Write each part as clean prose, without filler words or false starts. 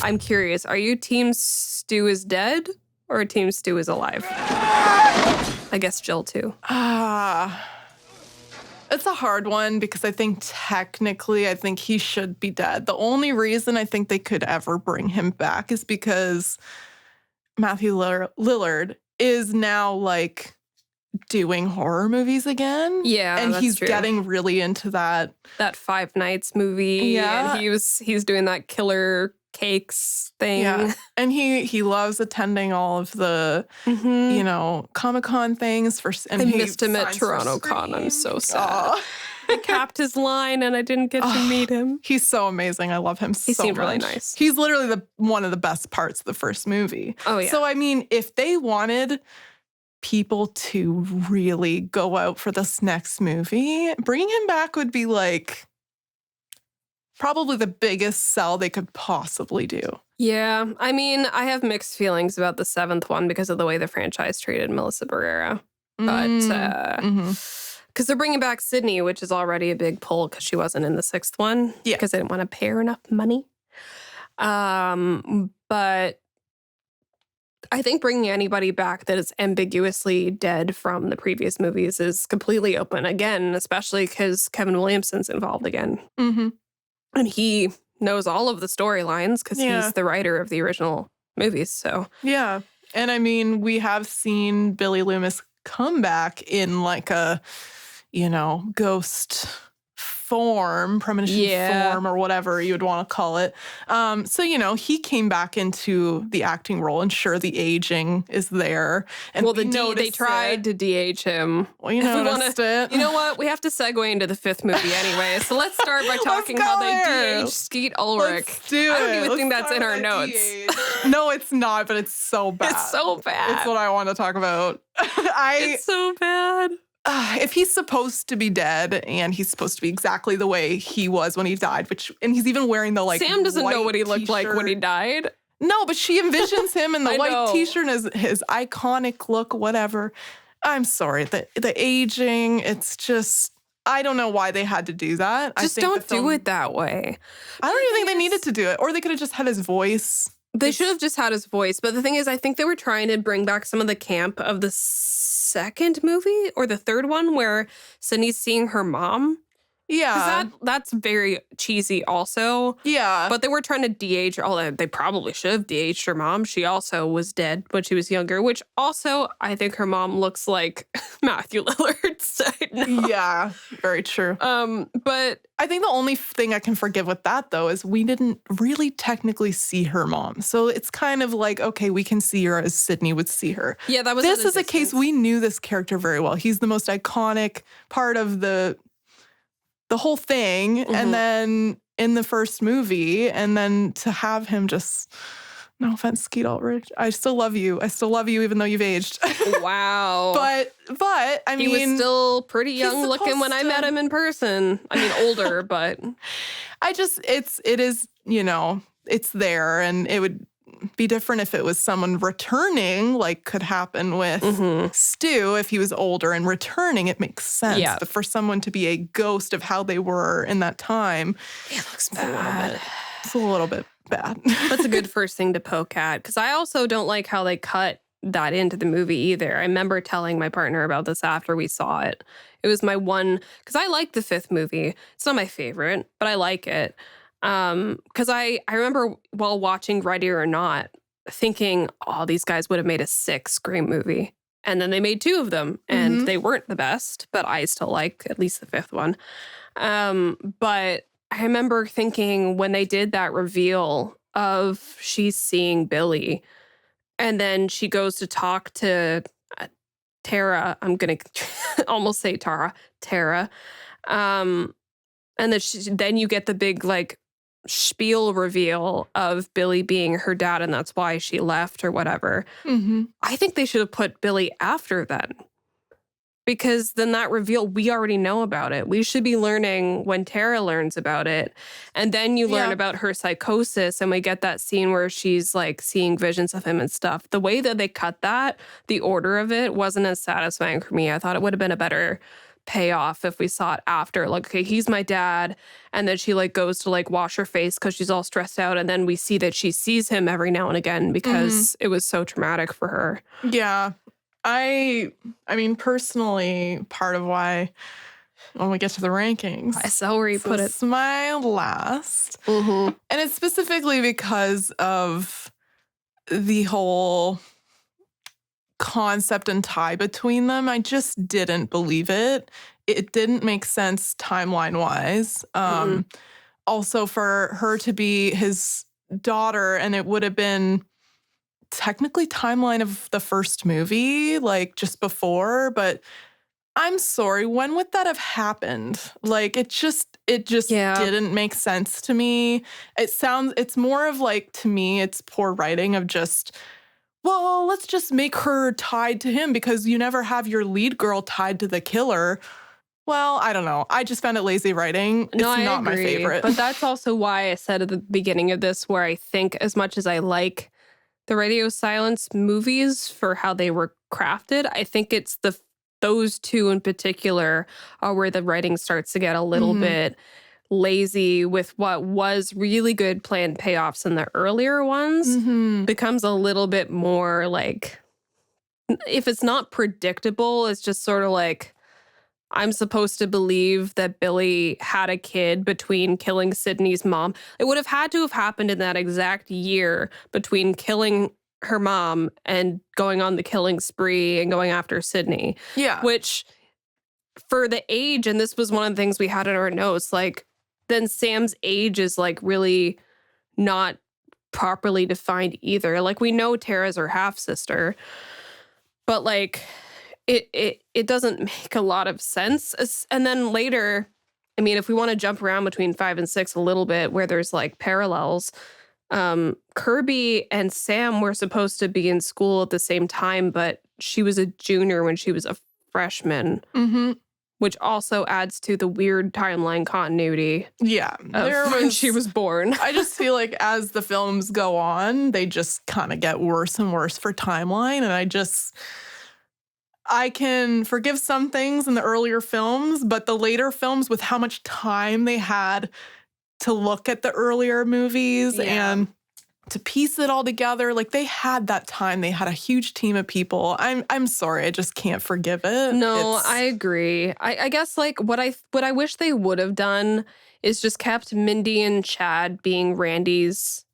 I'm curious, are you team Stu is dead or team Stu is alive? I guess Jill too. It's a hard one because I think technically he should be dead. The only reason I think they could ever bring him back is because Matthew Lillard is now like doing horror movies again. Yeah, and that's he's true. getting really into that Five Nights movie. Yeah. And he's doing that killer cakes thing. Yeah, and he loves attending all of the Comic-Con things I missed him at Toronto Con. I'm so sad. He capped his line and I didn't get to meet him. He's so amazing. I love him so much. He seemed really nice. He's literally one of the best parts of the first movie. Oh, yeah. So, I mean, if they wanted people to really go out for this next movie, bringing him back would be like probably the biggest sell they could possibly do. Yeah. I mean, I have mixed feelings about the seventh one because of the way the franchise treated Melissa Barrera. But because they're bringing back Sydney, which is already a big pull because she wasn't in the sixth one. Yeah. Because they didn't want to pay her enough money. But I think bringing anybody back that is ambiguously dead from the previous movies is completely open again, especially because Kevin Williamson's involved again. Mm-hmm. And he knows all of the storylines because he's the writer of the original movies. So yeah. And I mean, we have seen Billy Loomis come back in like a, ghost form, premonition form, or whatever you would want to call it. So, he came back into the acting role, and sure, the aging is there. And they tried to DH him. Well, you noticed it. You know what? We have to segue into the fifth movie anyway. So let's start by talking how they DH Skeet Ulrich. Let's do it. I don't even think that's in our notes. No, it's not, but it's so bad. It's so bad. It's what I want to talk about. It's so bad. If he's supposed to be dead and he's supposed to be exactly the way he was when he died, and he's even wearing the Sam doesn't know what he looked like when he died. No, but she envisions him in the white t-shirt as his iconic look, whatever. I'm sorry, the aging, it's just, I don't know why they had to do that. Just don't do it that way. I don't even think they needed to do it, or they could have just had his voice. They should have just had his voice. But the thing is, I think they were trying to bring back some of the camp of the second movie or the third one where Sydney's seeing her mom. Yeah. That's very cheesy also. Yeah. But they were trying to DH, although they probably should have DH'd her mom. She also was dead when she was younger, which also I think her mom looks like Matthew Lillard. Side note. Yeah, very true. But I think the only thing I can forgive with that, though, is we didn't really technically see her mom. So it's kind of like, okay, we can see her as Sydney would see her. Yeah, that was This is a case we knew this character very well. He's the most iconic part of the whole thing. And then in the first movie, and then to have him just, no offense, Skeet Ulrich, I still love you. I still love you even though you've aged. Wow. But I mean, he was still pretty young looking when I met him in person. I mean, older, but it is, it's there, and it would be different if it was someone returning, like could happen with Stu. If he was older and returning, it makes sense. Yeah. But for someone to be a ghost of how they were in that time, it looks bad. It's a little bit bad. That's a good first thing to poke at, because I also don't like how they cut that into the movie either. I remember telling my partner about this after we saw it. It was my one, because I like the fifth movie. It's not my favorite, but I like it. Because I remember while watching Ready or Not thinking, oh, these guys would have made a sixth Scream movie. And then they made two of them, and they weren't the best, but I still like at least the fifth one. But I remember thinking when they did that reveal of she's seeing Billy, and then she goes to talk to Tara. I'm going to almost say Tara. And then you get the big, like, spiel reveal of Billy being her dad, and that's why she left or whatever. I think they should have put Billy after then, because then that reveal, we already know about it. We should be learning when Tara learns about it, and then you learn about her psychosis, and we get that scene where she's like seeing visions of him and stuff. The way that they cut that, the order of it wasn't as satisfying for me. I thought it would have been a better payoff if we saw it after. Like, okay, he's my dad. And then she like goes to like wash her face because she's all stressed out. And then we see that she sees him every now and again because it was so traumatic for her. Yeah. I mean, personally, part of why when we get to the rankings, I saw where you put it. Smile last. And it's specifically because of the whole concept and tie between them. I just didn't believe it. It didn't make sense timeline-wise. Also, for her to be his daughter, and it would have been technically timeline of the first movie, like just before, but I'm sorry, when would that have happened? Like, it just didn't make sense to me. It's more of like, to me, it's poor writing of just, well, let's just make her tied to him because you never have your lead girl tied to the killer. Well, I don't know. I just found it lazy writing. It's not my favorite. But that's also why I said at the beginning of this, where I think as much as I like the Radio Silence movies for how they were crafted, I think it's those two in particular are where the writing starts to get a little bit lazy with what was really good planned payoffs in the earlier ones. Becomes a little bit more like, if it's not predictable, it's just sort of like, I'm supposed to believe that Billy had a kid between killing Sydney's mom. It would have had to have happened in that exact year between killing her mom and going on the killing spree and going after Sydney. Yeah. Which, for the age, and this was one of the things we had in our notes, like, then Sam's age is like really not properly defined either. Like, we know Tara's her half sister, but like it doesn't make a lot of sense. And then later, I mean, if we want to jump around between 5 and 6 a little bit, where there's like parallels, Kirby and Sam were supposed to be in school at the same time, but she was a junior when she was a freshman. Which also adds to the weird timeline continuity. Yeah. When she was born. I just feel like as the films go on, they just kind of get worse and worse for timeline. And I can forgive some things in the earlier films, but the later films, with how much time they had to look at the earlier movies and to piece it all together, like, they had that time. They had a huge team of people. I'm sorry, I just can't forgive it. No, I agree. I guess like what I wish they would have done is just kept Mindy and Chad being Randy's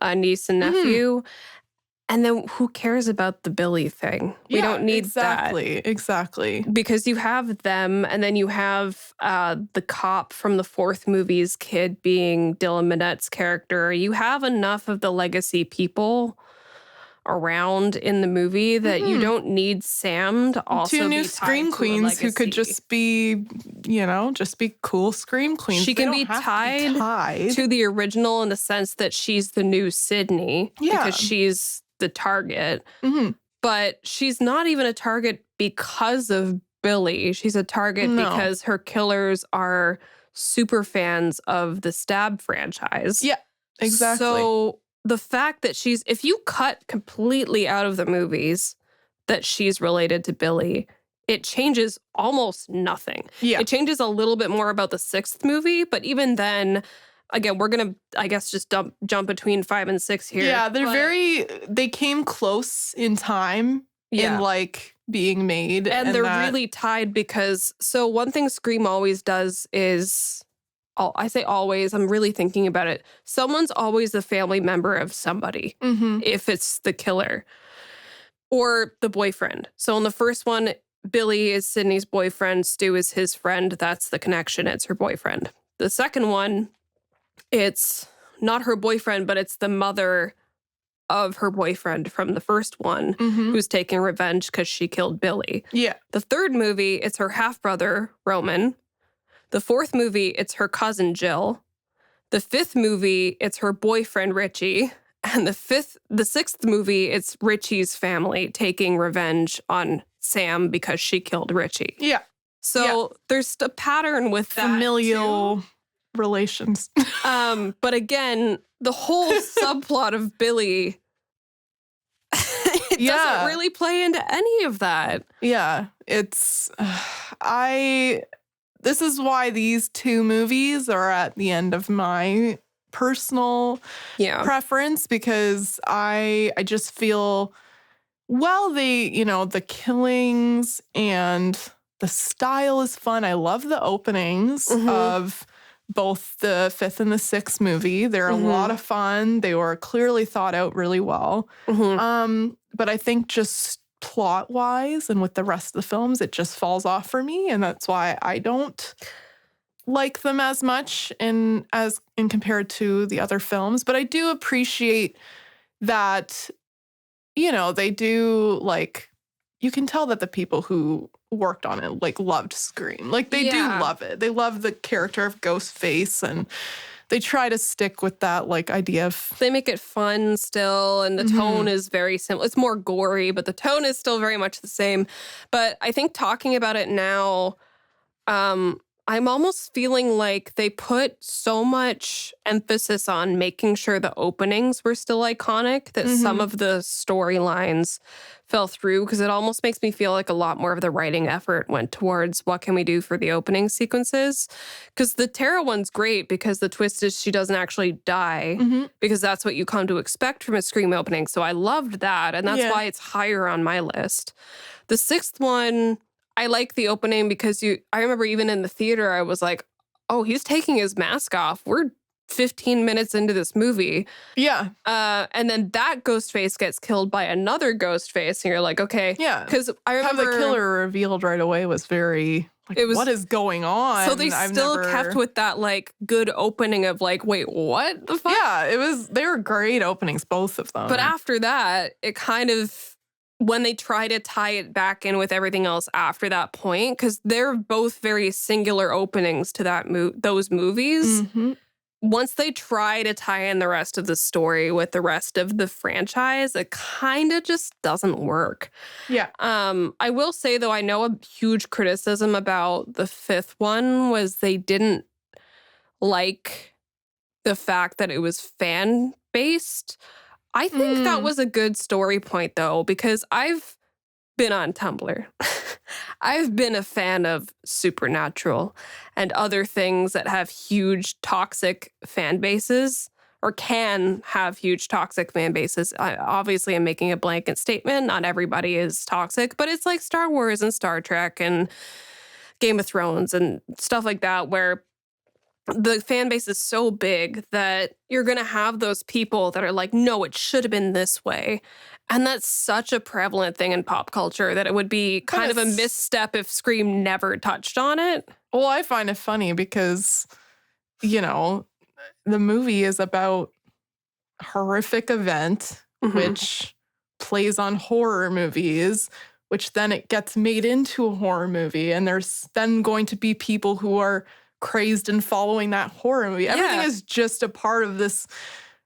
niece and nephew. And then who cares about the Billy thing? We don't need that. Exactly. Because you have them, and then you have the cop from the fourth movie's kid being Dylan Minette's character. You have enough of the legacy people around in the movie that you don't need Sam to also two new be scream queens who could just be, just be cool scream queens. She can be tied to the original in the sense that she's the new Sydney because she's the target. But she's not even a target because of Billy. She's a target because her killers are super fans of the Stab franchise. Yeah, exactly. So the fact that if you cut completely out of the movies that she's related to Billy, it changes almost nothing. Yeah. It changes a little bit more about the sixth movie, but even then, again, we're going to, I guess, just jump between 5 and 6 here. Yeah, they came close in time in like being made. And they're really tied because, so one thing Scream always does is, I say always, I'm really thinking about it. Someone's always a family member of somebody, if it's the killer or the boyfriend. So in the first one, Billy is Sydney's boyfriend, Stu is his friend. That's the connection. It's her boyfriend. The second one, it's not her boyfriend, but it's the mother of her boyfriend from the first one who's taking revenge because she killed Billy. Yeah. The third movie, it's her half-brother, Roman. The fourth movie, it's her cousin, Jill. The fifth movie, it's her boyfriend, Richie. And the sixth movie, it's Richie's family taking revenge on Sam because she killed Richie. Yeah. So there's a pattern with that familial relations. But again, the whole subplot of Billy, it doesn't really play into any of that. Yeah, it's this is why these two movies are at the end of my personal preference, because I just feel, well, the killings and the style is fun. I love the openings of both the fifth and the sixth movie. They're a lot of fun. They were clearly thought out really well. But I think just plot-wise and with the rest of the films, it just falls off for me. And that's why I don't like them as much in compared to the other films. But I do appreciate that, they do, like, you can tell that the people who worked on it, like, loved Scream. Like, they do love it. They love the character of Ghostface, and they try to stick with that, like, idea of... They make it fun still, and the tone is very simple. It's more gory, but the tone is still very much the same. But I think talking about it now, I'm almost feeling like they put so much emphasis on making sure the openings were still iconic that some of the storylines fell through, because it almost makes me feel like a lot more of the writing effort went towards what can we do for the opening sequences. Because the Tara one's great because the twist is she doesn't actually die, because that's what you come to expect from a Scream opening. So I loved that, and that's why it's higher on my list. The sixth one... I like the opening because I remember even in the theater, I was like, oh, he's taking his mask off. We're 15 minutes into this movie. Yeah. And then that Ghostface gets killed by another Ghostface. And you're like, okay. Yeah. Because I remember... How the killer revealed right away was very... Like, what is going on? So they kept with that, like, good opening of, like, wait, what the fuck? Yeah, they were great openings, both of them. But after that, it kind of... when they try to tie it back in with everything else after that point, because they're both very singular openings to those movies. Once they try to tie in the rest of the story with the rest of the franchise, it kind of just doesn't work. Yeah. I will say, though, I know a huge criticism about the fifth one was they didn't like the fact that it was fan-based. I think that was a good story point, though, because I've been on Tumblr. I've been a fan of Supernatural and other things that have huge toxic fan bases, or can have huge toxic fan bases. Obviously, I'm making a blanket statement. Not everybody is toxic, but it's like Star Wars and Star Trek and Game of Thrones and stuff like that, where the fan base is so big that you're going to have those people that are like, no, it should have been this way. And that's such a prevalent thing in pop culture that it would be kind of a misstep if Scream never touched on it. Well, I find it funny because, the movie is about a horrific event, which plays on horror movies, which then it gets made into a horror movie. And there's then going to be people who are crazed and following that horror movie. Everything is just a part of this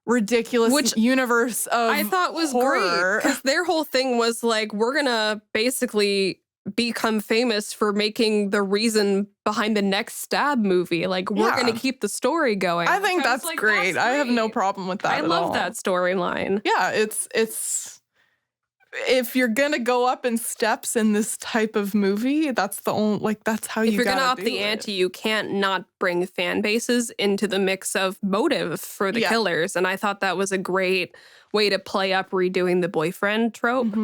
ridiculous universe of I thought was horror. Great, because their whole thing was like, we're gonna basically become famous for making the reason behind the next Stab movie. Like, we're gonna keep the story going. I think that's great. I have no problem with that. I love that storyline. Yeah, it's if you're gonna go up in steps in this type of movie, that's the only, like, that's how if you're gonna up the ante, you can't not bring fan bases into the mix of motive for the killers. And I thought that was a great way to play up redoing the boyfriend trope,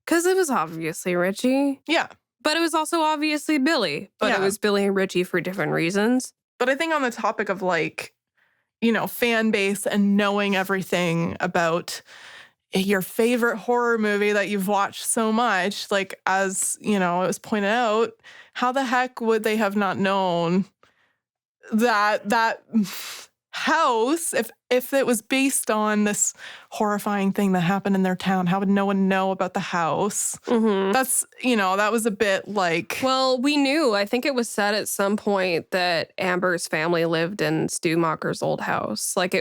because it was obviously Richie. Yeah, but it was also obviously Billy. But it was Billy and Richie for different reasons. But I think on the topic of, like, fan base and knowing everything about your favorite horror movie that you've watched so much, like, as it was pointed out, how the heck would they have not known that house, if it was based on this horrifying thing that happened in their town? How would no one know about the house? That's, that was a bit like... Well, we knew. I think it was said at some point that Amber's family lived in Stu Macher's old house. Like,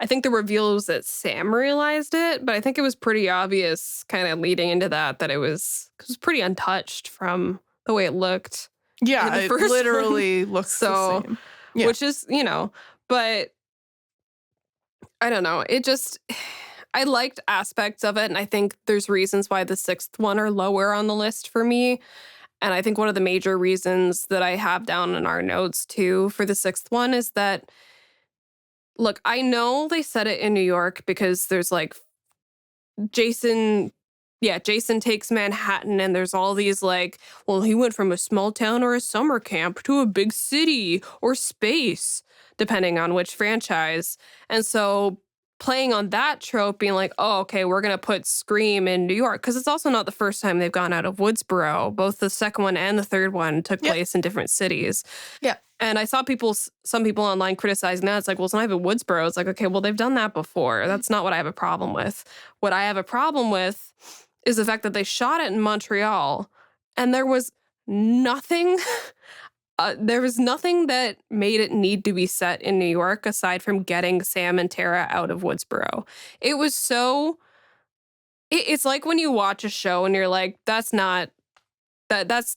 I think the reveal was that Sam realized it, but I think it was pretty obvious kind of leading into that it was pretty untouched from the way it looked. Yeah, it literally looks the same. Yeah. Which is, but I don't know. It just, I liked aspects of it, and I think there's reasons why the sixth one are lower on the list for me. And I think one of the major reasons that I have down in our notes too for the sixth one is that, look, I know they said it in New York because there's like Jason, Jason takes Manhattan, and there's all these like, well, he went from a small town or a summer camp to a big city or space, depending on which franchise. And so playing on that trope, being like, oh, okay, we're going to put Scream in New York, because it's also not the first time they've gone out of Woodsboro. Both the second one and the third one took place in different cities. Yeah. And I saw some people online criticizing that. It's like, well, it's not even Woodsboro. It's like, okay, well, they've done that before. That's not what I have a problem with. What I have a problem with is the fact that they shot it in Montreal, and there was nothing that made it need to be set in New York aside from getting Sam and Tara out of Woodsboro. It was so... It's like when you watch a show and you're like, that's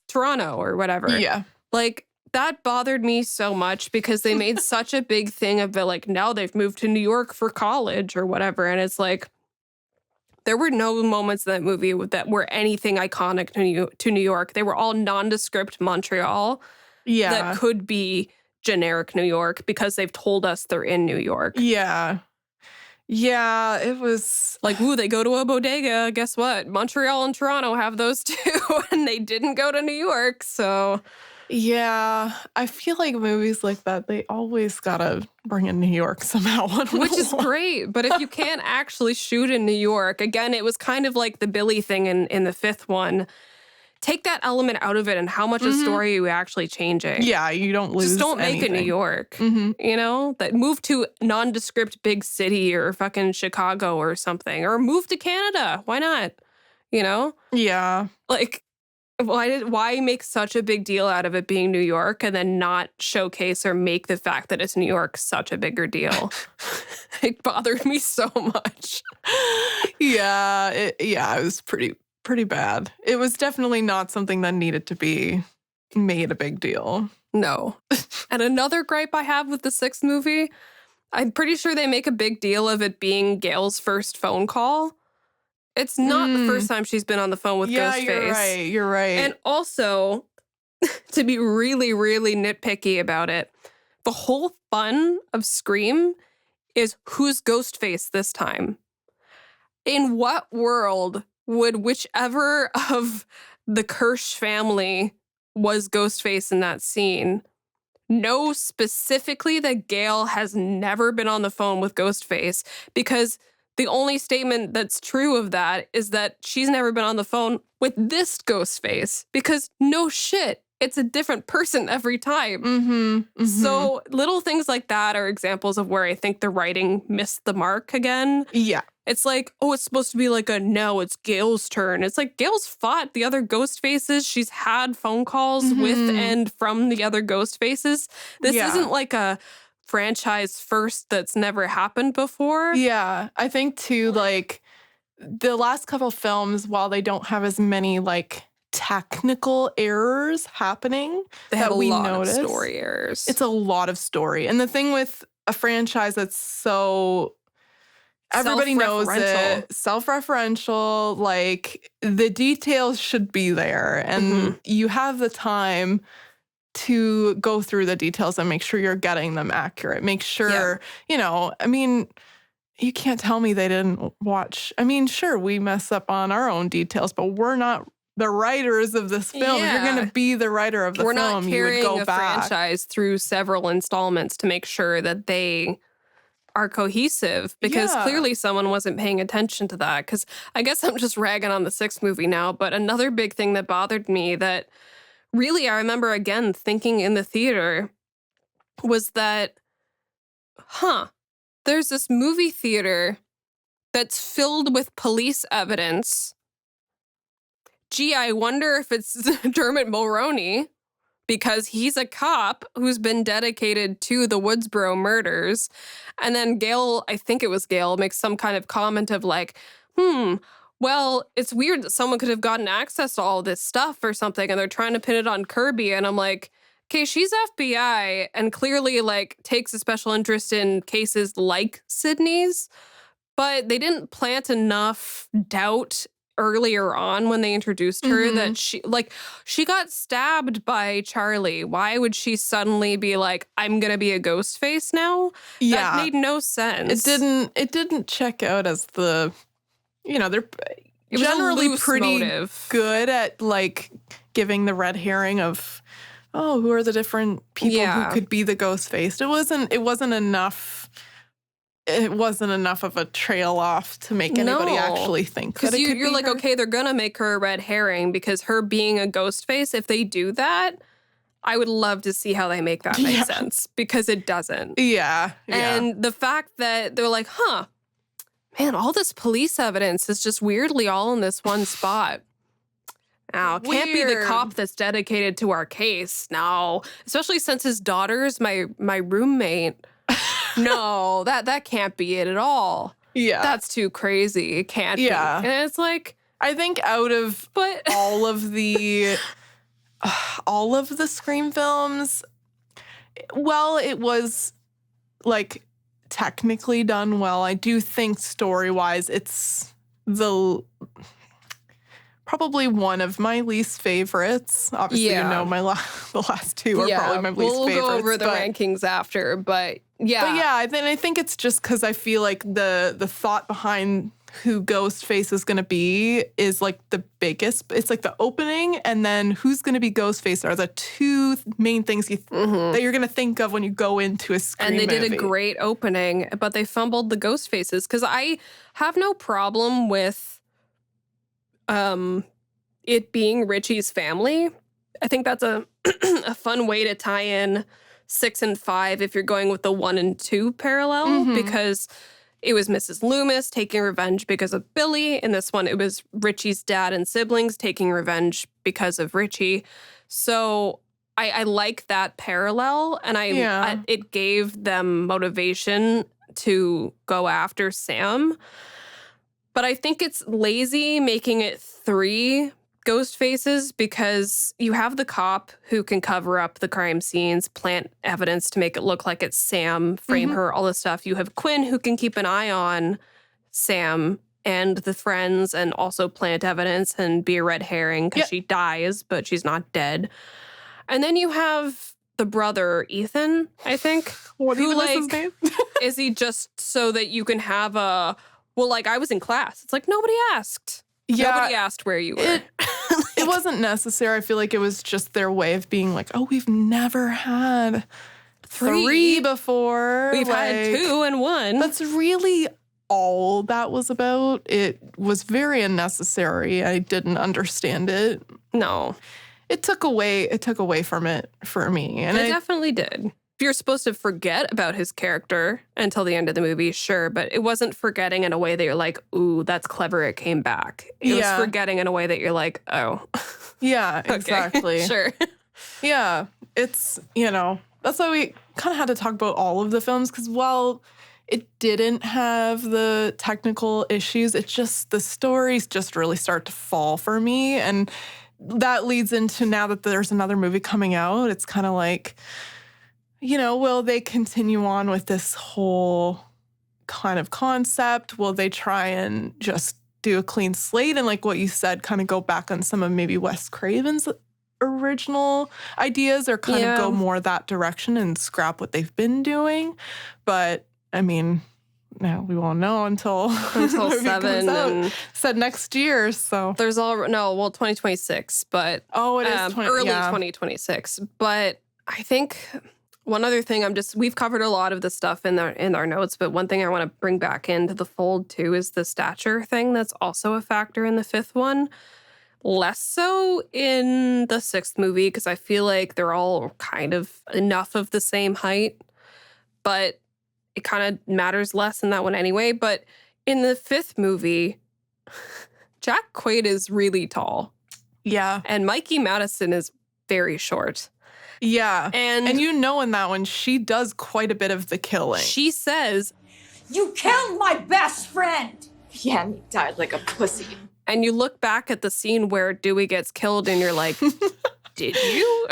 Toronto or whatever. Yeah. Like, that bothered me so much because they made such a big thing of it, like, now they've moved to New York for college or whatever. And it's like, there were no moments in that movie that were anything iconic to New York. They were all nondescript Montreal that could be generic New York because they've told us they're in New York. Yeah. Yeah, it was... Like, ooh, they go to a bodega. Guess what? Montreal and Toronto have those too, and they didn't go to New York, so... Yeah, I feel like movies like that, they always gotta bring in New York somehow. Which is great, but if you can't actually shoot in New York, again, it was kind of like the Billy thing in the fifth one. Take that element out of it, and how much of the story are you actually changing? Yeah, you don't lose Just don't make anything. it New York, you know? That move to nondescript big city or fucking Chicago or something, or move to Canada. Why not? You know? Yeah. Like, why make such a big deal out of it being New York and then not showcase or make the fact that it's New York such a bigger deal? It bothered me so much. Yeah, it was pretty bad. It was definitely not something that needed to be made a big deal. No. And another gripe I have with the sixth movie, I'm pretty sure they make a big deal of it being Gail's first phone call. It's not the first time she's been on the phone with Ghostface. You're right. And also, to be really, really nitpicky about it, the whole fun of Scream is who's Ghostface this time? In what world would whichever of the Kirsch family was Ghostface in that scene know specifically that Gail has never been on the phone with Ghostface? Because the only statement that's true of that is that she's never been on the phone with this Ghostface, because no shit, it's a different person every time. So little things like that are examples of where I think the writing missed the mark again. Yeah. It's like, oh, it's supposed to be like no, it's Gail's turn. It's like, Gail's fought the other ghost faces. She's had phone calls with and from the other ghost faces. This isn't like a franchise first that's never happened before. Yeah, I think too, like, the last couple films, while they don't have as many like technical errors happening, They have a lot of story errors. It's a lot of story. And the thing with a franchise that's so... Everybody knows it. Self-referential, like, the details should be there. And you have the time to go through the details and make sure you're getting them accurate. Make sure, you know, I mean, you can't tell me they didn't watch. I mean, sure, we mess up on our own details, but we're not the writers of this film. If you're going to be the writer of the film, you would go back. We're not carrying a franchise through several installments to make sure that they are cohesive, because clearly someone wasn't paying attention to that. Because I guess I'm just ragging on the sixth movie now, but another big thing that bothered me that really I remember again thinking in the theater was that, there's this movie theater that's filled with police evidence. Gee, I wonder if it's Dermot Mulroney, because he's a cop who's been dedicated to the Woodsboro murders. And then Gail, I think it was Gail, makes some kind of comment of like, well, it's weird that someone could have gotten access to all this stuff or something, and they're trying to pin it on Kirby. And I'm like, okay, she's FBI and clearly like takes a special interest in cases like Sydney's, But they didn't plant enough doubt earlier on when they introduced her that she got stabbed by Charlie. Why would she suddenly be like, I'm gonna be a ghost face now? Yeah. That made no sense. It didn't check out as they're It was a generally loose pretty motive. good at like giving the red herring of, oh, who are the different people who could be the ghost face. It wasn't enough. It wasn't enough of a trail off to make anybody actually think that it could be you're like, her. okay, they're gonna make her a red herring because her being a ghost face, if they do that, I would love to see how they make that make sense, because it doesn't. Yeah. And the fact that they're like, man, all this police evidence is just weirdly all in this one spot. Now, can't be the cop that's dedicated to our case. No, especially since his daughter's my roommate. No, that can't be it at all. Yeah. That's too crazy. It can't be. And it's like, I think out of all of the Scream films, well, it was like technically done well. I do think story-wise it's probably one of my least favorites. Obviously, the last two are probably my least favorites. We'll go over the rankings after, but yeah. But yeah, I think it's just because I feel like the thought behind who Ghostface is going to be is like the biggest. It's like the opening, and then who's going to be Ghostface are the two main things that you're going to think of when you go into a Scream movie. And they did a great opening, but they fumbled the Ghostfaces, because I have no problem with it being Richie's family. I think that's a a fun way to tie in 6 and 5 if you're going with the 1 and 2 parallel, because it was Mrs. Loomis taking revenge because of Billy. In this one, it was Richie's dad and siblings taking revenge because of Richie. So I like that parallel, and it gave them motivation to go after Sam. But I think it's lazy making it 3 ghost faces, because you have the cop who can cover up the crime scenes, plant evidence to make it look like it's Sam, frame her, all this stuff. You have Quinn who can keep an eye on Sam and the friends and also plant evidence and be a red herring because she dies, but she's not dead. And then you have the brother, Ethan, I think. What even is his name? Is he just so that you can have a, well, like I was in class. It's like nobody asked. Yeah, nobody asked where you were. It wasn't necessary. I feel like it was just their way of being like, oh, we've never had 3 before. We've had 2 and 1. That's really all that was about. It was very unnecessary. I didn't understand it. No. It took away from it for me. And it definitely did. If you're supposed to forget about his character until the end of the movie, sure, but it wasn't forgetting in a way that you're like, ooh, that's clever, it came back. It was forgetting in a way that you're like, oh. Yeah, exactly. Sure. Yeah, it's, that's why we kind of had to talk about all of the films, because while it didn't have the technical issues, it's just the stories just really start to fall for me. And that leads into, now that there's another movie coming out, it's kind of like, will they continue on with this whole kind of concept? Will they try and just do a clean slate and, like what you said, kind of go back on some of maybe Wes Craven's original ideas, or kind of go more that direction and scrap what they've been doing? But, I mean, now we won't know until 7 and said next year. So there's 2026, but it is early 2026. But I think one other thing, we've covered a lot of the stuff in our notes, but one thing I want to bring back into the fold too is the stature thing. That's also a factor in the 5th one. Less so in the 6th movie, because I feel like they're all kind of enough of the same height, but it kind of matters less in that one anyway. But in the 5th movie, Jack Quaid is really tall. Yeah. And Mikey Madison is very short. Yeah. And in that one, she does quite a bit of the killing. She says, "You killed my best friend!" Yeah, and he died like a pussy. And you look back at the scene where Dewey gets killed and you're like, did you?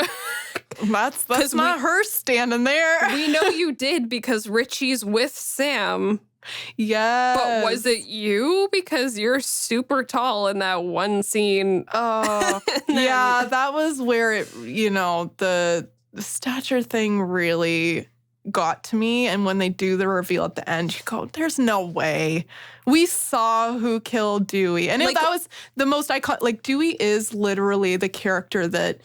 That's not her standing there. We know you did, because Richie's with Sam Yes. But was it you? Because you're super tall in that one scene. Oh, yeah, that was where it, the stature thing really got to me. And when they do the reveal at the end, you go, there's no way. We saw who killed Dewey. And that was the most iconic. Like, Dewey is literally the character that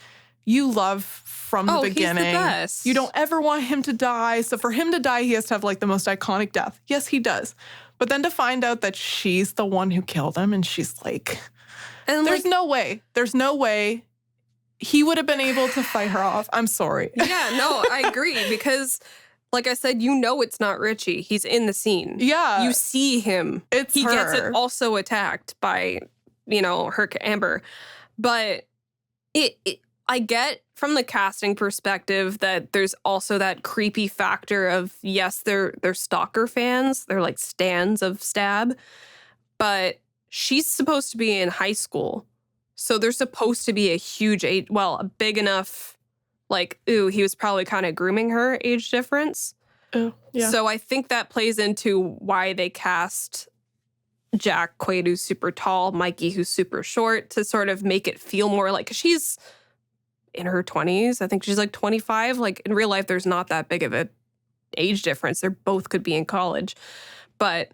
you love from the beginning. He's the best. You don't ever want him to die. So for him to die, he has to have like the most iconic death. Yes, he does. But then to find out that she's the one who killed him, and she's like, there's no way. There's no way he would have been able to fight her off. I'm sorry. Yeah, no, I agree. Because, like I said, it's not Richie. He's in the scene. Yeah. You see him. He her. gets it also attacked by, her Amber. But I get from the casting perspective that there's also that creepy factor of, yes, they're stalker fans. They're like stans of Stab. But she's supposed to be in high school. So there's supposed to be a huge age, a big enough, like, he was probably kind of grooming her age difference. Oh, yeah. So I think that plays into why they cast Jack Quaid, who's super tall, Mikey, who's super short, to sort of make it feel more like, 'cause she's in her 20s. I think she's like 25. Like, in real life, there's not that big of a age difference. They both could be in college. But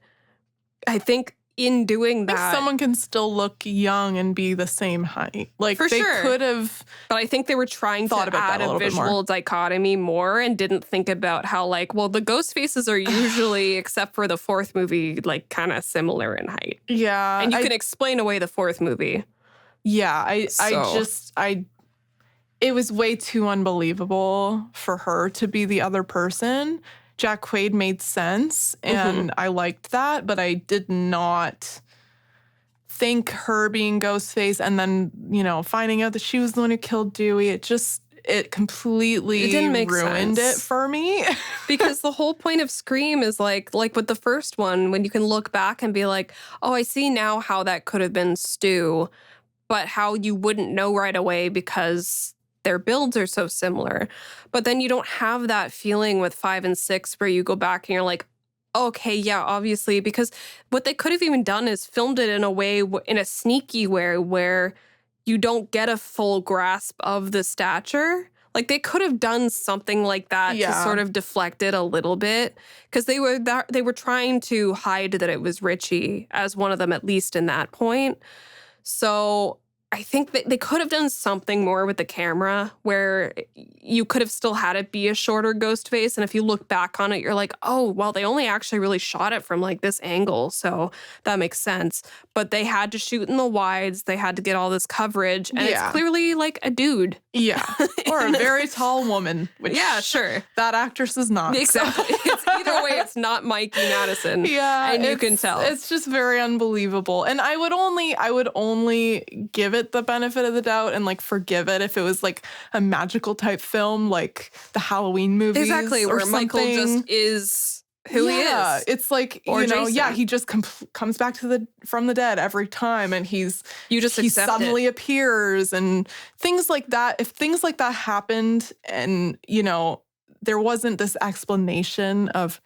I think in doing that, someone can still look young and be the same height. Like, for they sure. could have. But I think they were trying to add a visual dichotomy more and didn't think about how, the ghost faces are usually, except for the fourth movie, kind of similar in height. Yeah. And you can explain away the fourth movie. Yeah. It was way too unbelievable for her to be the other person. Jack Quaid made sense, and I liked that, but I did not think her being Ghostface and then, finding out that she was the one who killed Dewey, it completely ruined it for me. Because the whole point of Scream is like with the first one, when you can look back and be like, oh, I see now how that could have been Stu, but how you wouldn't know right away because their builds are so similar. But then you don't have that feeling with 5 and 6 where you go back and you're like, okay, yeah, obviously, because what they could have even done is filmed it in a way, in a sneaky way, where you don't get a full grasp of the stature. Like, they could have done something like that to sort of deflect it a little bit, because they were trying to hide that it was Richie as one of them, at least in that point. So I think that they could have done something more with the camera where you could have still had it be a shorter ghost face. And if you look back on it, you're like, oh, well, they only actually really shot it from this angle. So that makes sense. But they had to shoot in the wides. They had to get all this coverage. And it's clearly a dude. Yeah. Or a very tall woman. Which sure. That actress is not. Exactly. So. It's either way, it's not Mikey Madison. Yeah. And you can tell. It's just very unbelievable. And I would only give it the benefit of the doubt and forgive it if it was a magical type film like the Halloween movies. Exactly, where Michael just is who he is. It's Jason. he just comes back from the dead every time, and he suddenly it. appears and things like that. If things like that happened and there wasn't this explanation of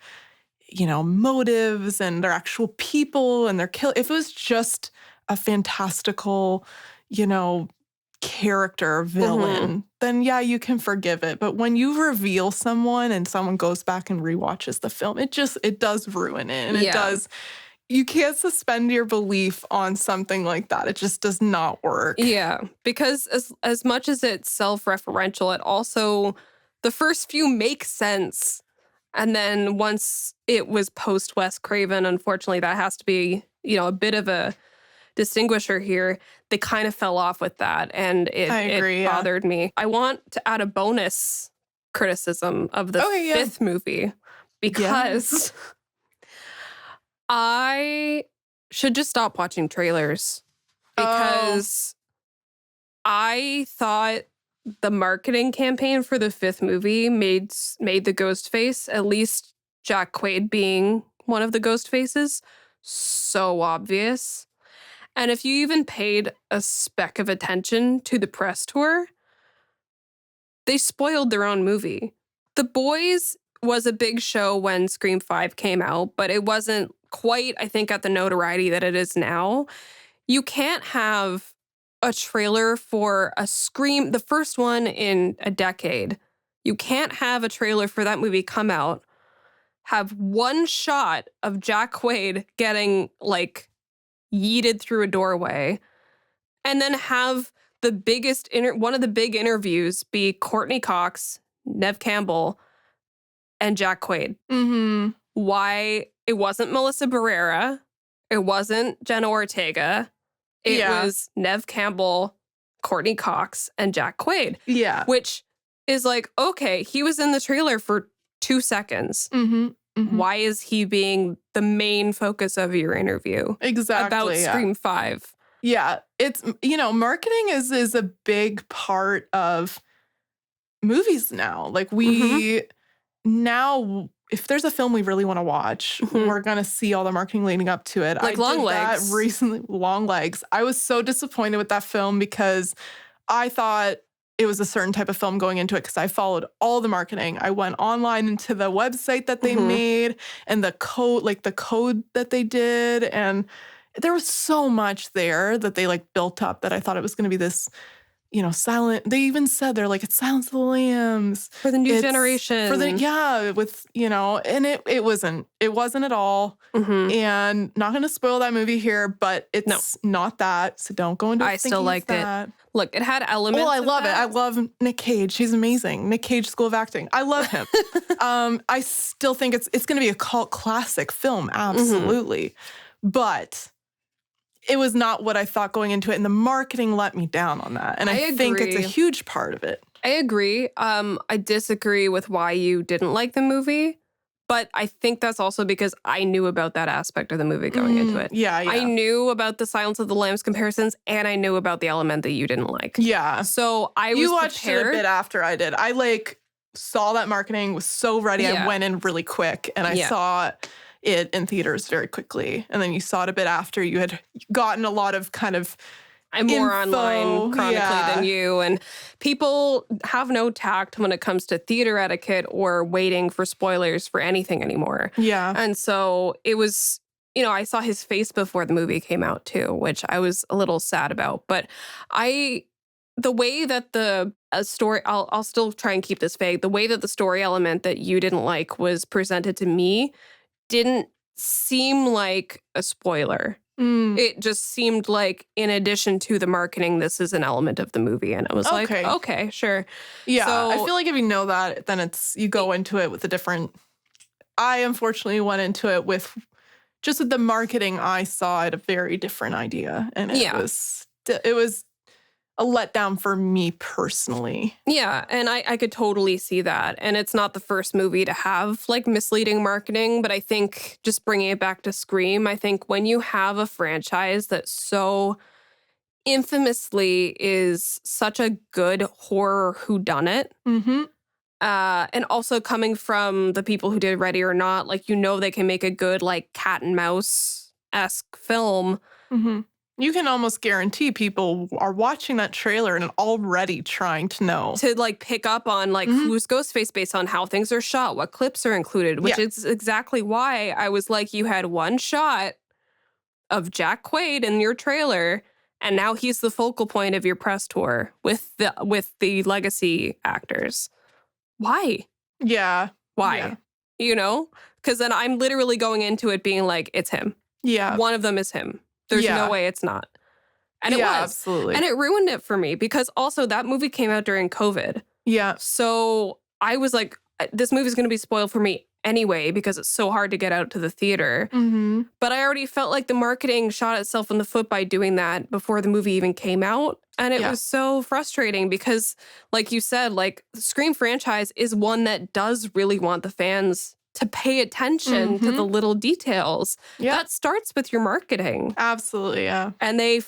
motives and they're actual people and they're if it was just a fantastical character villain, then you can forgive it. But when you reveal someone and someone goes back and rewatches the film, it does ruin it. And it does, you can't suspend your belief on something like that. It just does not work. Yeah, because as much as it's self-referential, it also, the first few make sense. And then once it was post-Wes Craven, unfortunately, that has to be, a bit of a distinguisher here. They kind of fell off with that, and it bothered me. I want to add a bonus criticism of the fifth movie, because I should just stop watching trailers, because I thought the marketing campaign for the fifth movie made the ghost face, at least Jack Quaid being one of the ghost faces, so obvious. And if you even paid a speck of attention to the press tour, they spoiled their own movie. The boys was a big show when Scream 5 came out, but it wasn't quite, I think, at the notoriety that it is now. You can't have a trailer for a Scream, the first one in a decade. You can't have a trailer for that movie come out, have one shot of Jack Quaid getting like yeeted through a doorway, and then have the biggest, one of the big interviews be Courtney Cox, Nev Campbell, and Jack Quaid. Mm-hmm. Why it wasn't Melissa Barrera, it wasn't Jenna Ortega, it was Nev Campbell, Courtney Cox, and Jack Quaid. Yeah. Which is like, okay, he was in the trailer for 2 seconds. Mm-hmm. Mm-hmm. Why is he being the main focus of your interview? Exactly. About Scream 5. Yeah. It's, marketing is a big part of movies now. Like we now, if there's a film we really want to watch, we're going to see all the marketing leading up to it. Like Long Legs. That recently, Long Legs. I was so disappointed with that film because I thought it was a certain type of film going into it because I followed all the marketing. I went online into the website that they made and the code that they did. And there was so much there that they built up that I thought it was going to be this, silent. They even said they're like, it's Silence of the Lambs. For the new generation. And it wasn't at all. And not going to spoil that movie here, but it's not that. So don't go into it. I still liked it. Look, it had elements. Oh, I love it. I love Nick Cage. He's amazing. Nick Cage School of Acting. I love him. I still think it's going to be a cult classic film. Absolutely. But it was not what I thought going into it. And the marketing let me down on that. And I think it's a huge part of it. I agree. I disagree with why you didn't like the movie. But I think that's also because I knew about that aspect of the movie going into it. Yeah. I knew about the Silence of the Lambs comparisons, and I knew about the element that you didn't like. Yeah. So I was You watched prepared. it a bit after I did. I saw that marketing, was so ready. Yeah. I went in really quick, and I saw it in theaters very quickly. And then you saw it a bit after you had gotten a lot of kind of I'm more online chronically than you. And people have no tact when it comes to theater etiquette or waiting for spoilers for anything anymore. Yeah. And so it was, I saw his face before the movie came out too, which I was a little sad about. But the way that the story, I'll still try and keep this vague. The way that the story element that you didn't like was presented to me didn't seem like a spoiler. It just seemed like, in addition to the marketing, this is an element of the movie. And it was like, okay, sure. Yeah, so, I feel like if you know that, then you go into it with a different... I unfortunately went into it with the marketing I saw at a very different idea. And it was a letdown for me personally. Yeah, and I could totally see that. And it's not the first movie to have misleading marketing, but I think just bringing it back to Scream, I think when you have a franchise that so infamously is such a good horror whodunit, and also coming from the people who did Ready or Not, they can make a good cat and mouse-esque film. You can almost guarantee people are watching that trailer and already trying to know. To pick up on who's Ghostface based on how things are shot, what clips are included, which is exactly why I was like, you had one shot of Jack Quaid in your trailer, and now he's the focal point of your press tour with the legacy actors. Why? Yeah. Why? Because then I'm literally going into it being like, it's him. Yeah. One of them is him. There's no way it's not. And it was. Absolutely. And it ruined it for me because also that movie came out during COVID. Yeah. So I was like, this movie's going to be spoiled for me anyway because it's so hard to get out to the theater. But I already felt like the marketing shot itself in the foot by doing that before the movie even came out. And it was so frustrating because, like you said, the Scream franchise is one that does really want the fans to pay attention to the little details. That starts with your marketing. Absolutely, yeah. And they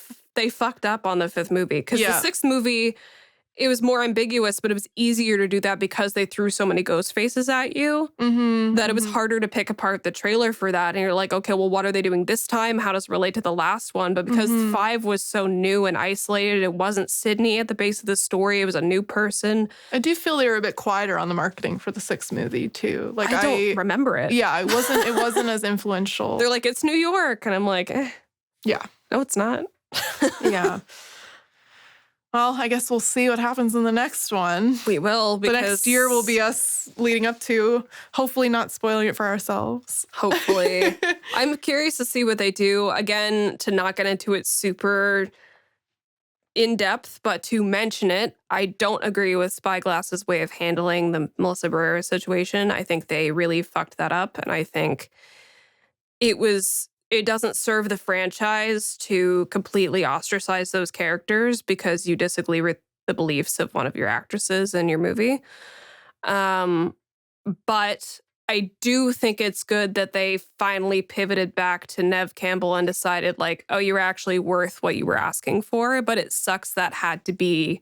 fucked up on the fifth movie because the sixth movie, it was more ambiguous, but it was easier to do that because they threw so many ghost faces at you that it was harder to pick apart the trailer for that. And you're like, okay, well, what are they doing this time? How does it relate to the last one? But because 5 was so new and isolated, it wasn't Sydney at the base of the story. It was a new person. I do feel they were a bit quieter on the marketing for the 6th movie too. Like I don't remember it. Yeah, it wasn't as influential. They're like, it's New York. And I'm like, yeah. No, it's not. Yeah. Well, I guess we'll see what happens in the next one. We will. The next year will be us leading up to, hopefully not spoiling it for ourselves. Hopefully. I'm curious to see what they do. Again, to not get into it super in depth, but to mention it, I don't agree with Spyglass's way of handling the Melissa Barrera situation. I think they really fucked that up. And I think it doesn't serve the franchise to completely ostracize those characters because you disagree with the beliefs of one of your actresses in your movie. But I do think it's good that they finally pivoted back to Neve Campbell and decided like, oh, you're actually worth what you were asking for. But it sucks that had to be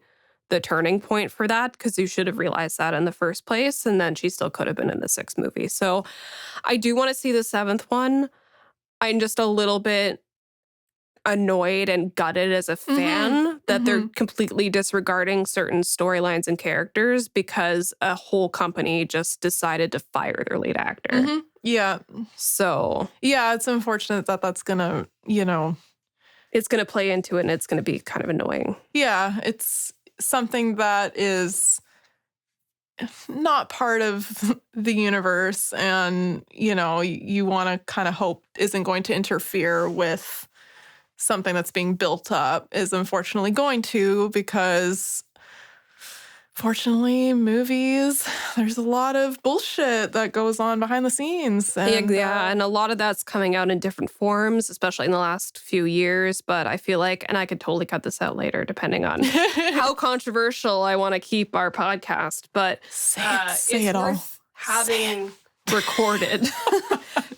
the turning point for that because you should have realized that in the first place. And then she still could have been in the 6th movie. So I do want to see the 7th one. I'm just a little bit annoyed and gutted as a fan that they're completely disregarding certain storylines and characters because a whole company just decided to fire their lead actor. Yeah. So. Yeah, it's unfortunate that that's going to, It's going to play into it and it's going to be kind of annoying. Yeah, it's something that is not part of the universe and, you want to kind of hope isn't going to interfere with something that's being built up is unfortunately going to because fortunately movies, there's a lot of bullshit that goes on behind the scenes. And, and a lot of that's coming out in different forms, especially in the last few years. But I feel like, and I could totally cut this out later depending on how controversial I want to keep our podcast. But say it all. Having recorded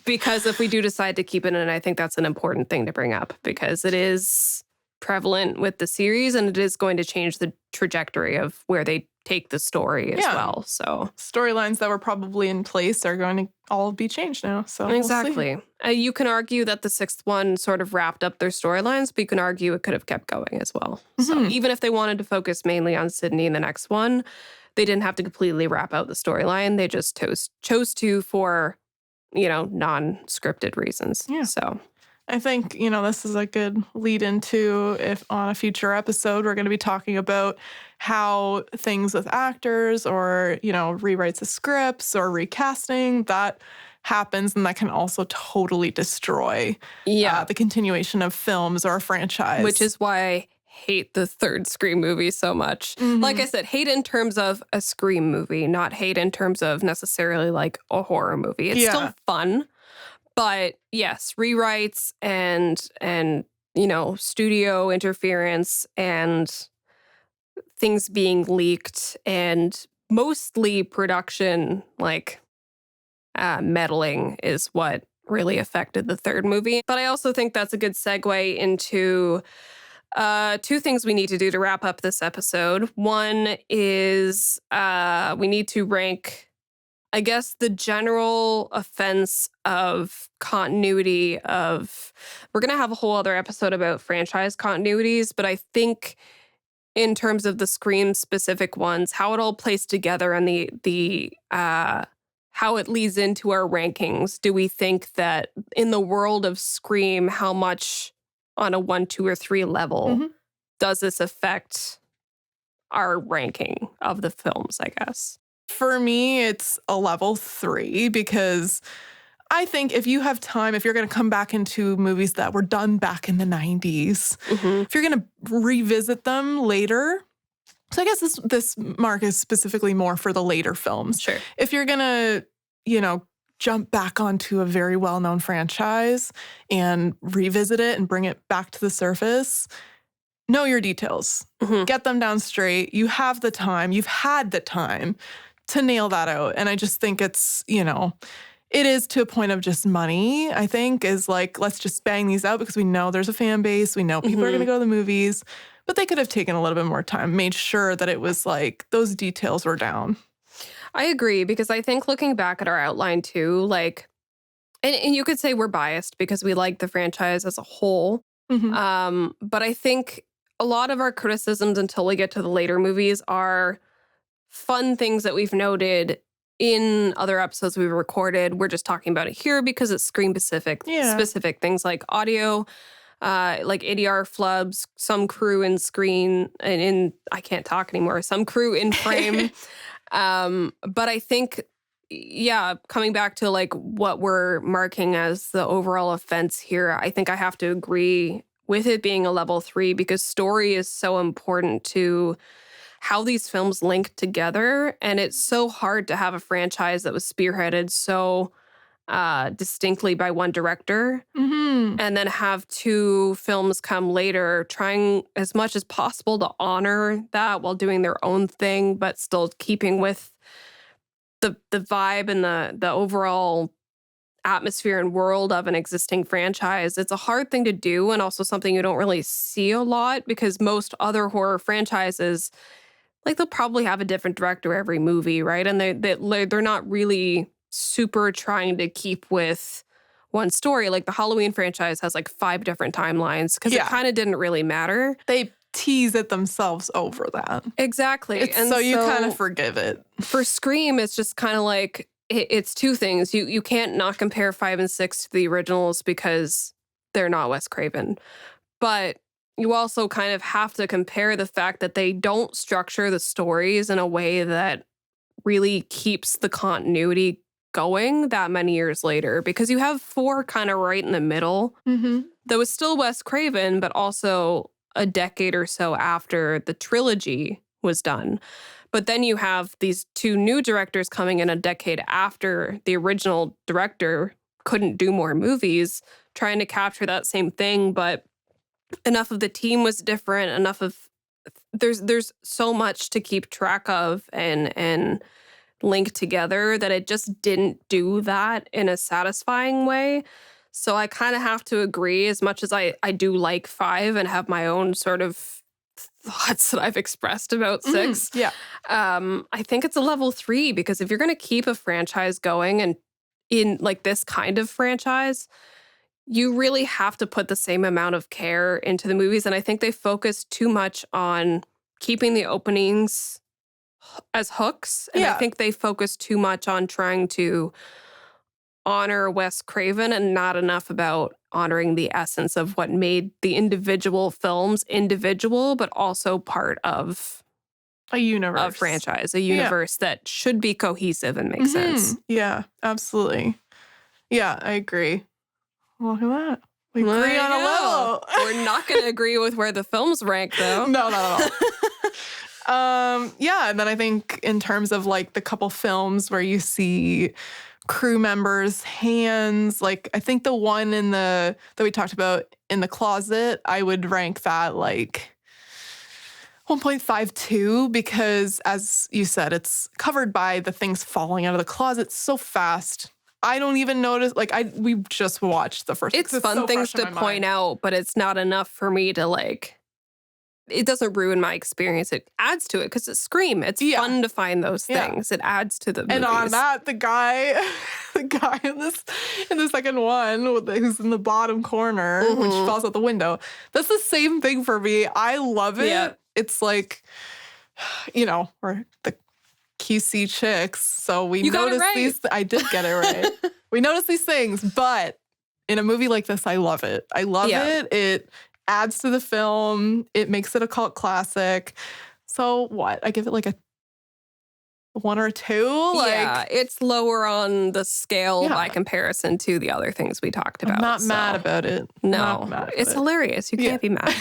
because if we do decide to keep it in, I think that's an important thing to bring up because it is prevalent with the series and it is going to change the trajectory of where they take the story as well. So storylines that were probably in place are going to all be changed now. So exactly. You can argue that the 6th one sort of wrapped up their storylines, but you can argue it could have kept going as well. So even if they wanted to focus mainly on Sydney in the next one, they didn't have to completely wrap out the storyline. They just chose to for, non-scripted reasons. Yeah. So I think, this is a good lead into if on a future episode, we're going to be talking about how things with actors or, rewrites of scripts or recasting, that happens and that can also totally destroy the continuation of films or a franchise. Which is why I hate the 3rd Scream movie so much. Like I said, hate in terms of a Scream movie, not hate in terms of necessarily like a horror movie. It's still fun. But yes, rewrites and studio interference and things being leaked and mostly production meddling is what really affected the 3rd movie. But I also think that's a good segue into 2 things we need to do to wrap up this episode. One is we need to rank, I guess, the general offense of continuity of... We're going to have a whole other episode about franchise continuities, but I think in terms of the Scream-specific ones, how it all plays together and the how it leads into our rankings. Do we think that in the world of Scream, how much on a 1, 2, or 3 level does this affect our ranking of the films, I guess? For me, it's a level 3 because I think if you have time, if you're going to come back into movies that were done back in the 90s, if you're going to revisit them later, so I guess this mark is specifically more for the later films. Sure. If you're going to, jump back onto a very well-known franchise and revisit it and bring it back to the surface, know your details. Get them down straight. You have the time. You've had the time to nail that out. And I just think it's, it is to a point of just money, I think, is like, let's just bang these out because we know there's a fan base. We know people are going to go to the movies. But they could have taken a little bit more time, made sure that it was like those details were down. I agree, because I think looking back at our outline too, like, and you could say we're biased because we like the franchise as a whole. But I think a lot of our criticisms until we get to the later movies are fun things that we've noted in other episodes we've recorded. We're just talking about it here because it's Scream specific things like audio, like ADR flubs, some crew in screen, and in I can't talk anymore, some crew in frame. But I think, yeah, coming back to like what we're marking as the overall offense here, I think I have to agree with it being a level 3 because story is so important to how these films link together. And it's so hard to have a franchise that was spearheaded so distinctly by one director and then have 2 films come later trying as much as possible to honor that while doing their own thing, but still keeping with the vibe and the overall atmosphere and world of an existing franchise. It's a hard thing to do and also something you don't really see a lot because most other horror franchises, like, they'll probably have a different director every movie, right? And they're not really super trying to keep with one story. Like the Halloween franchise has like 5 different timelines because it kind of didn't really matter. They tease it themselves over that. Exactly. And so you kind of forgive it. For Scream, it's just kind of like, it's 2 things. You can't not compare 5 and 6 to the originals because they're not Wes Craven. But you also kind of have to compare the fact that they don't structure the stories in a way that really keeps the continuity going that many years later, because you have 4 kind of right in the middle that was still Wes Craven, but also a decade or so after the trilogy was done. But then you have these 2 new directors coming in a decade after the original director couldn't do more movies, trying to capture that same thing, but enough of the team was different, enough of there's so much to keep track of and link together that it just didn't do that in a satisfying way. So I kind of have to agree, as much as I do like 5 and have my own sort of thoughts that I've expressed about 6. I think it's a level 3 because if you're going to keep a franchise going and in like this kind of franchise, you really have to put the same amount of care into the movies. And I think they focus too much on keeping the openings as hooks. And I think they focus too much on trying to honor Wes Craven and not enough about honoring the essence of what made the individual films individual, but also part of a universe, a franchise, a universe that should be cohesive and make sense. Yeah, absolutely. Yeah, I agree. Well, look at that. We agree on a level. We're not going to agree with where the films rank, though. No, not at all. Yeah, and then I think in terms of like the couple films where you see crew members' hands, like I think the one that we talked about in the closet, I would rank that like 1.52 because, as you said, it's covered by the things falling out of the closet so fast. I don't even notice, like, we just watched the first. It's fun things to point out, but it's not enough for me to, like, it doesn't ruin my experience. It adds to it because it's Scream. It's fun to find those things. It adds to the movies. And on that, the guy in the second one, who's in the bottom corner, which falls out the window, that's the same thing for me. I love it. Yeah. It's like, we're the QC chicks, so we notice these. I did get it right. We notice these things, but in a movie like this, I love it. I love it. It adds to the film. It makes it a cult classic. So what? I give it like a 1 or 2. Yeah, it's lower on the scale by comparison to the other things we talked about. I'm not mad about it. No, it's hilarious. You can't be mad.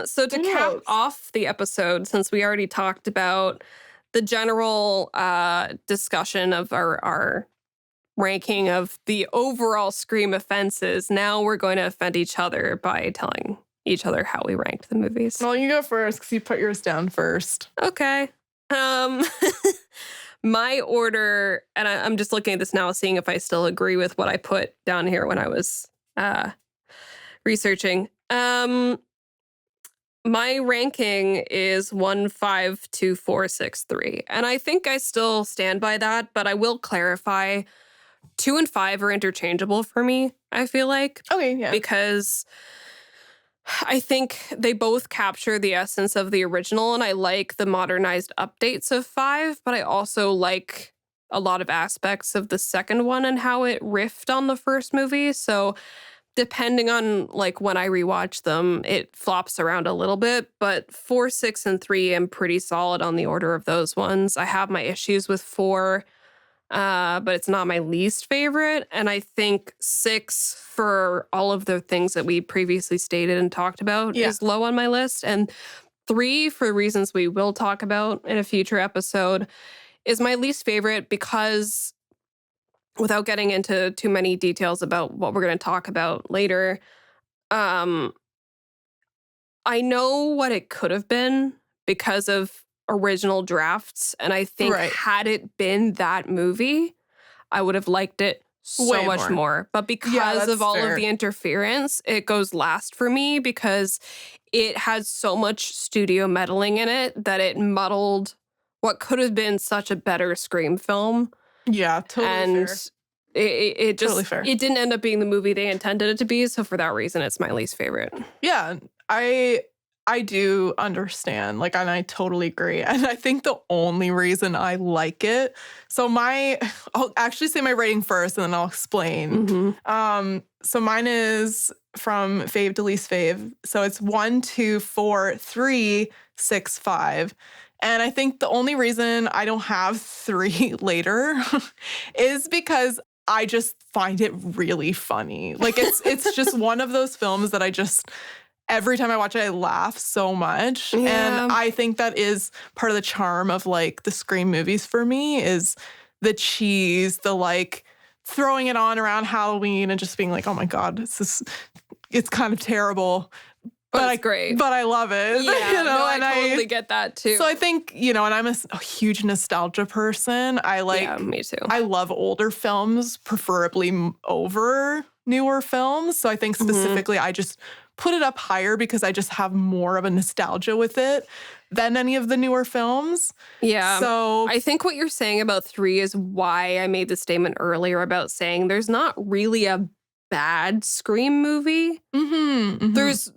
So to cap off the episode, since we already talked about the general discussion of our ranking of the overall Scream offenses, now we're going to offend each other by telling each other how we ranked the movies. Well, you go first because you put yours down first. Okay. My order, and I'm just looking at this now, seeing if I still agree with what I put down here when I was researching. My ranking is 1, 5, 2, 4, 6, 3. And I think I still stand by that, but I will clarify 2 and 5 are interchangeable for me, I feel like. Okay, yeah. Because I think they both capture the essence of the original, and I like the modernized updates of 5, but I also like a lot of aspects of the second one and how it riffed on the first movie. So depending on like when I rewatch them, it flops around a little bit, but 4, 6, and 3, I'm pretty solid on the order of those ones. I have my issues with 4, but it's not my least favorite. And I think 6, for all of the things that we previously stated and talked about, is low on my list. And 3, for reasons we will talk about in a future episode, is my least favorite because, without getting into too many details about what we're going to talk about later, I know what it could have been because of original drafts. And I think had it been that movie, I would have liked it so Way much more. But because of all of the interference, it goes last for me because it has so much studio meddling in it that it muddled what could have been such a better Scream film. Yeah, totally and fair. It just Totally fair. It didn't end up being the movie they intended it to be, so for that reason it's my least favorite. Yeah, I do understand, like, and I totally agree. And I think the only reason I like it, so I'll actually say my rating first and then I'll explain. So mine is from fave to least fave. So it's 1, 2, 4, 3, 6, 5. And I think the only reason I don't have 3 later is because I just find it really funny. Like, it's just one of those films that I just, every time I watch it, I laugh so much. Yeah. And I think that is part of the charm of like the Scream movies for me, is the cheese, the like throwing it on around Halloween and just being like, oh my God, it's kind of terrible. But it's great. But I love it. Yeah, no, I totally get that too. So I think, and I'm a huge nostalgia person. Yeah, me too. I love older films, preferably over newer films. So I think specifically I just put it up higher because I just have more of a nostalgia with it than any of the newer films. Yeah. So I think what you're saying about 3 is why I made the statement earlier about saying there's not really a bad Scream movie. There's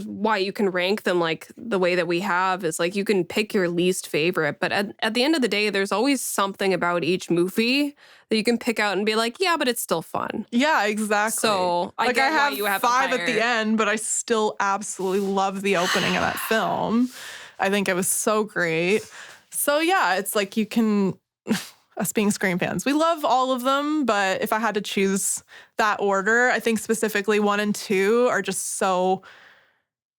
why you can rank them like the way that we have is like you can pick your least favorite, but at the end of the day, there's always something about each movie that you can pick out and be like, yeah, but it's still fun. Yeah, exactly. So I get have why you have 5 at the end, but I still absolutely love the opening of that film. I think it was so great. So yeah, it's like you can, us being Scream fans, we love all of them, but if I had to choose that order, I think specifically 1 and 2 are just so,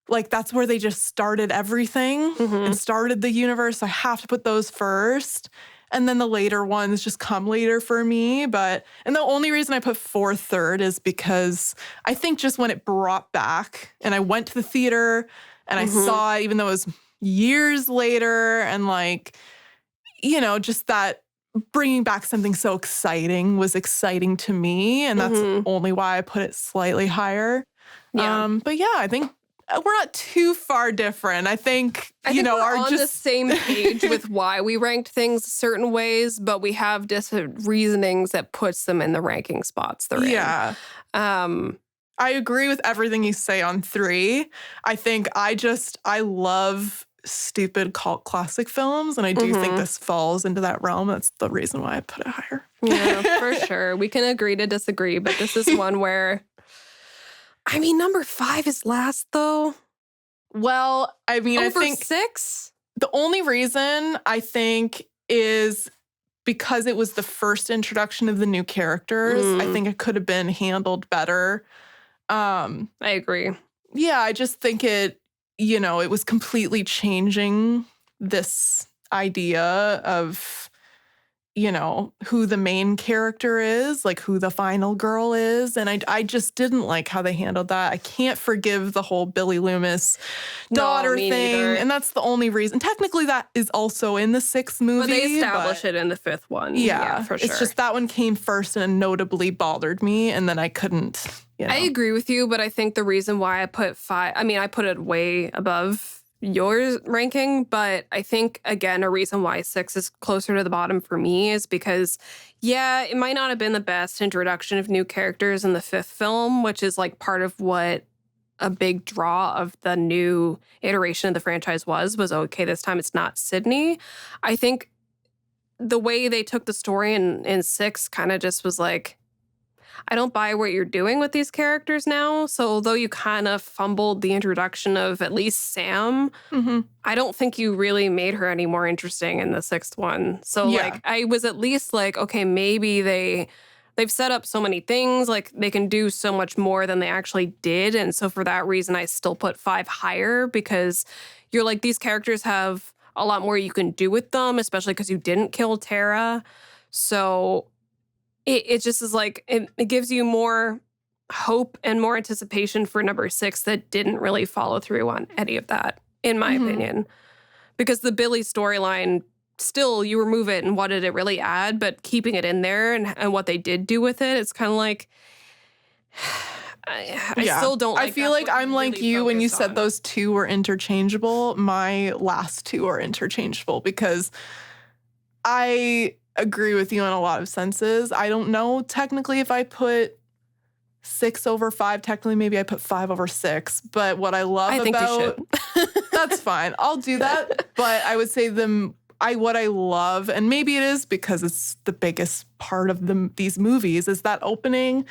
like, that's where they just started everything and started the universe. So I have to put those first. And then the later ones just come later for me. And the only reason I put 4 third is because I think just when it brought back and I went to the theater and I saw it, even though it was years later, and like, just that bringing back something so exciting was exciting to me. And that's only why I put it slightly higher. Yeah. But yeah, I think we're not too far different. I think we're on the same page with why we ranked things certain ways, but we have different reasonings that puts them in the ranking spots they're in. Yeah. I agree with everything you say on 3. I think I love stupid cult classic films, and I do think this falls into that realm. That's the reason why I put it higher. Yeah, for sure. We can agree to disagree, but this is one where, I mean, number 5 is last though. Well, I mean, Over I think 6? the only reason I think is because it was the first introduction of the new characters. I think it could have been handled better. I agree. Yeah, I just think it was completely changing this idea of, who the main character is, like who the final girl is. And I just didn't like how they handled that. I can't forgive the whole Billy Loomis daughter me thing. neither. And that's the only reason. Technically, that is also in the 6th movie. But they establish it in the 5th one. Yeah, for sure. It's just that one came first and notably bothered me. And then I couldn't, I agree with you, but I think the reason why I put 5, I put it way above your ranking, but I think, again, a reason why 6 is closer to the bottom for me is because, it might not have been the best introduction of new characters in the 5th film, which is like part of what a big draw of the new iteration of the franchise was, okay, this time it's not Sydney. I think the way they took the story in 6 kind of just was like, I don't buy what you're doing with these characters now. So although you kind of fumbled the introduction of at least Sam, I don't think you really made her any more interesting in the 6th one. So like I was at least like, okay, maybe they've set up so many things, like they can do so much more than they actually did. And so for that reason, I still put 5 higher, because you're like, these characters have a lot more you can do with them, especially because you didn't kill Tara. So it just is like, it gives you more hope and more anticipation for number 6 that didn't really follow through on any of that, in my opinion. Because the Billy storyline, still, you remove it and what did it really add? But keeping it in there and what they did do with it, it's kind of like, I still don't like I feel like I'm like really you when you said those 2 were interchangeable. My last 2 are interchangeable because I agree with you in a lot of senses. I don't know technically if I put 6 over 5. Technically, maybe I put 5 over 6. But what I love think about you should. that's fine. I'll do that. But I would say what I love, and maybe it is because it's the biggest part of these movies, is that opening.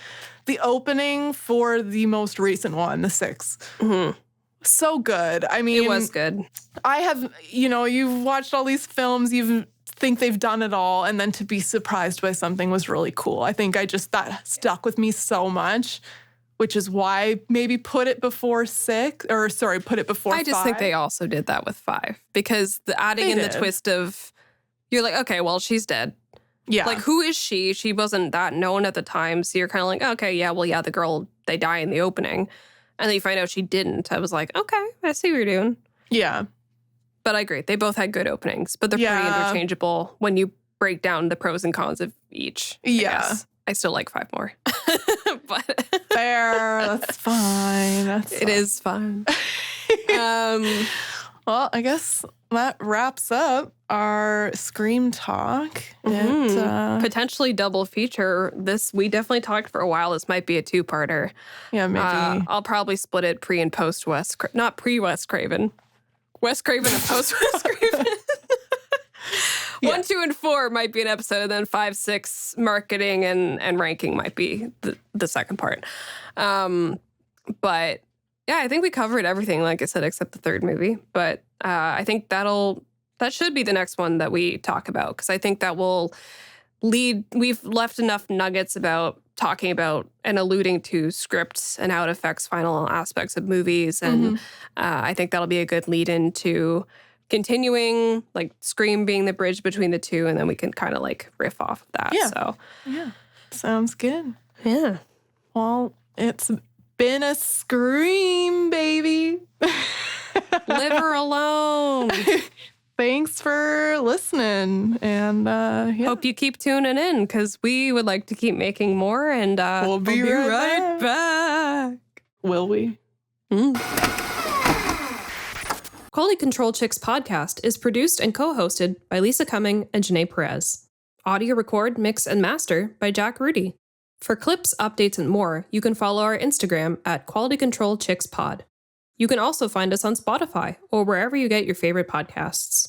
The opening for the most recent one, the 6. So good. I mean, it was good. I have, you've watched all these films, you think they've done it all, and then to be surprised by something was really cool. I think that stuck with me so much, which is why I maybe put it before 6, put it before 5. I just think they also did that with 5, because adding the twist of, you're like, okay, well, she's dead. Yeah. Like, who is she? She wasn't that known at the time, so you're kind of like, okay, the girl, they die in the opening. And then you find out she didn't. I was like, okay, I see what you're doing. Yeah. But I agree. They both had good openings, but they're pretty interchangeable when you break down the pros and cons of each. Yeah. I still like 5 more. But fair. That's fine. It is fun. Well, I guess that wraps up our Scream talk. Potentially double feature. We definitely talked for a while. This might be a 2-parter. Yeah, maybe. I'll probably split it pre and post Wes, not pre-Wes Craven. Wes Craven and post-Wes Craven. 1, 2, and 4 might be an episode, and then 5, 6, marketing and ranking might be the second part. But I think we covered everything, like I said, except the 3rd movie. But I think that should be the next one that we talk about, because I think that will lead. We've left enough nuggets about talking about and alluding to scripts and how it affects final aspects of movies. And I think that'll be a good lead into continuing, like Scream being the bridge between the 2, and then we can kind of like riff off of that. Yeah. So Sounds good. Yeah. Well, it's been a Scream, baby. Live her alone. Thanks for listening, and hope you keep tuning in, because we would like to keep making more, and we'll be right back. Will we? Quality Control Chicks podcast is produced and co-hosted by Lisa Cumming and Janae Perez. Audio record, mix, and master by Jack Rudy. For clips, updates, and more, you can follow our Instagram at Quality Control Chicks Pod. You can also find us on Spotify or wherever you get your favorite podcasts.